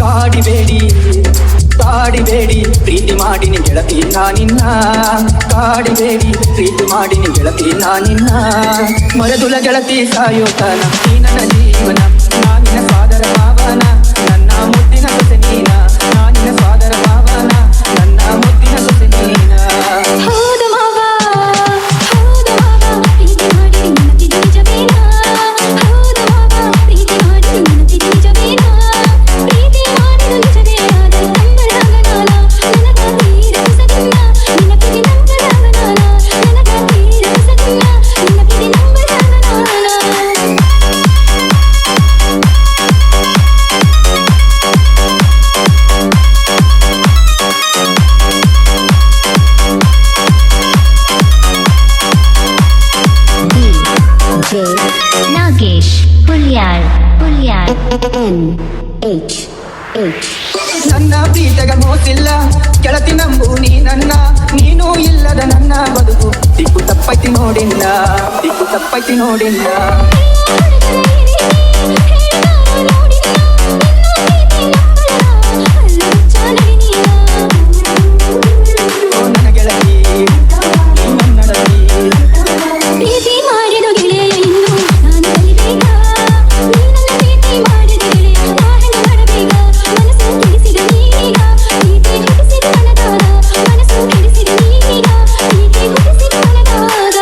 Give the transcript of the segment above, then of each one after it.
ಕಾಡಿಬೇಡಿ ಕಾಡಿಬೇಡಿ ಪ್ರೀತಿ ಮಾಡಿನಿ ಗೆಳತಿ ನಾನಿನ್ನ ಕಾಡಿಬೇಡಿ ಪ್ರೀತಿ ಮಾಡಿನಿ ಗೆಳತಿ ನಾನಿನ್ನ ಮರದುಲ ಗೆಳತಿ ಸಾಯೋತನ ನೀ ನನ್ನ ಜೀವನ ನಾನಿನ ಸಾದರ ಭಾವನ ನನ್ನ ಮುದ್ದಿನ ಸೊಸೆ ನೀನ ನಾನಿನ ಸಾದರ ಭಾವನ ನನ್ನ ಮುದ್ದಿನ ಸೊಸೆ ನೀನ ಹೌದು ಮಾವ ಪ್ರೀತಿ ಮಾಡಿ ನಿನ್ನತಿ ನಿಜವೇನಾ ಹೌದು ಮಾವ ಪ್ರೀತಿ ಮಾಡಿ ನಿನ್ನತಿ ನಿಜವೇನಾ ಪ್ರೀತಿ ಮಾಡಿದ ನಿಜವೇ ಆದರೆ ನಂಬರಾಗನಾಲ ನನಗಾಗಿ ರಸಗುಲ್ಲ ನಿನ್ನ ಪ್ರೀತಿ ನಂಬರಾಗನಾಲ ನನಗಾಗಿ ರಸಗುಲ್ಲ ನಿನ್ನ ಪ್ರೀತಿ ನಂಬರಾಗನಾಲ ನಾಗೇಶ್ ಹುಲ್ಯಾಳ್ NH ನನ್ನ ಪ್ರೀತಗ ಮೋಸಿಲ್ಲ ಗೆಳತಿ ನಂಬು ನೀ ನನ್ನ ನೀನು ಇಲ್ಲದ ನನ್ನ ಬದುಕು ದಿಕ್ಕು ತಪ್ಪೈತಿ ನೋಡಿಲ್ಲ ದಿಕ್ಕು ತಪ್ಪೈತಿ ನೋಡಿಲ್ಲ ಓ ನನ್ನ ಗೆಳತಿ ನೀ ನನ್ನಡತಿ ಪ್ರೀತಿ ಮಾಡಿದ ಗೆಳೆಯ ಇನ್ನು ನಾನು ಕಲಿಬೇಕಾ ನೀ ನನ್ನ ಪ್ರೀತಿ ಮಾಡಿದ ಗೆಳೆಯ ನಾ ಹೆಂಗ ಮಾಡಬೇಕ ಮನಸ್ಸು ಕೆಡಿಸಿದ ನೀನೀಗ ಪ್ರೀತಿ ಹುಟ್ಟಿಸಿದ ಮನದಾಗ ಮನಸ್ಸು ಕೆಡಿಸಿದ ನೀನೀಗ ಪ್ರೀತಿ ಹುಟ್ಟಿಸಿದ ಮನದಾಗ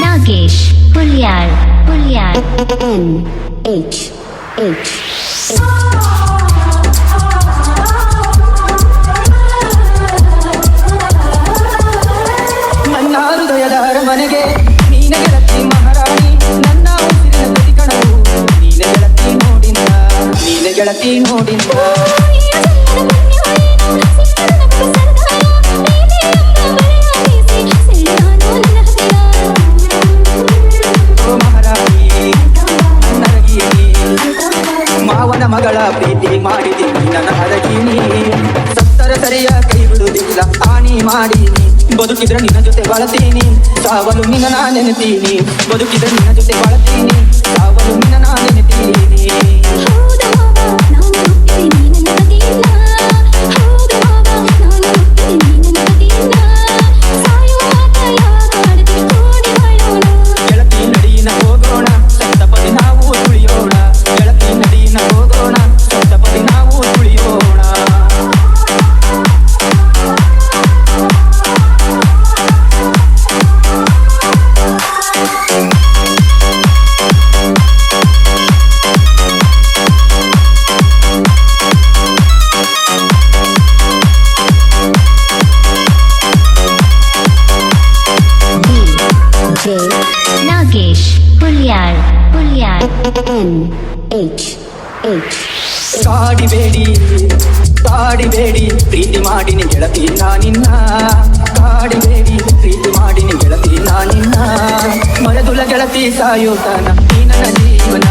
ನಾಗೇಶ್ ಹುಲ್ಯಾಳ್ NH ನನ್ನ ಹೃದಯದ ಅರಮನೆಗೆ ನೀನ ಗೆಳತಿ ಮಹಾರಾಣಿ ನನ್ನ ಉಸಿರಿನ ಪ್ರತಿ ಕಣವು ನೀನ ಗೆಳತಿ ನೋಡಿಲ್ಲ ನೀನ ಗೆಳತಿ ನೋಡಿಲ್ಲ ಓ ಮಹಾರಾಣಿ ನನ್ನರಗಿಯಲಿ ಮಾವನ ಮಗಳ ಪ್ರೀತಿ ಮಾಡಿದ್ದೀನಿ ನನ್ನ ಹರಗಿನಿ ಸತ್ತರ ಸರಿಯ ಕೈ ಬಿಡುವುದಿಲ್ಲ ಹಾನಿ ಮಾಡೀನಿ ಬದುಕಿದ್ರೆ ನಿನ್ನ ಜೊತೆ ಬಾಳತೀನಿ ಸಾವಲು ನಿನ್ನ ನಾ ನೆನೆತೀನಿ ಬದುಕಿದ್ರೆ ನಿನ್ನ ಜೊತೆ ಬಾಳತೀನಿ ಸಾವಲು ನಿನ್ನ ನಾ ನೆನೆತೀನಿ ಹೌದು ಮಾವ ನಾನು ಹುಟ್ಟಿದ್ದೀನಿ ನನ್ನ ಬದಿಯನ್ನ ಹೌದು ಮಾವ ನಾನು ಹುಟ್ಟಿದ್ದೀನಿ ನನ್ನ ಬದಿಯನ್ನ ಸಾಯುವ ಆಟಯಾಗಾಡದೆ ಕೂಡಿ ಬಾಳೋಣ ಗೆಳತಿ ನಡಿನ ಹೋಗೋಣ ಸಪ್ತಪದಿ ನಾವು ತುಳಿಯೋಣ ಗೆಳತಿ ನಡಿನ ಹೋಗೋಣ ಸಪ್ತಪದಿ ನಾವು ತುಳಿಯೋಣ ನಾಗೇಶ್ ಹುಲ್ಯಾಳ್ NH ಕಾಡಿಬೇಡಿ ಕಾಡಿಬೇಡಿ ಪ್ರೀತಿ ಮಾಡಿನಿ ಗೆಳತಿ ನಾನಿನ್ನ ಕಾಡಿಬೇಡಿ ಪ್ರೀತಿ ಮಾಡಿನಿ ಗೆಳತಿ ನಾನಿನ್ನ ಮರದುಲ ಗೆಳತಿ ಸಾಯೋತನ ನೀ ನನ್ನ ಜೀವನ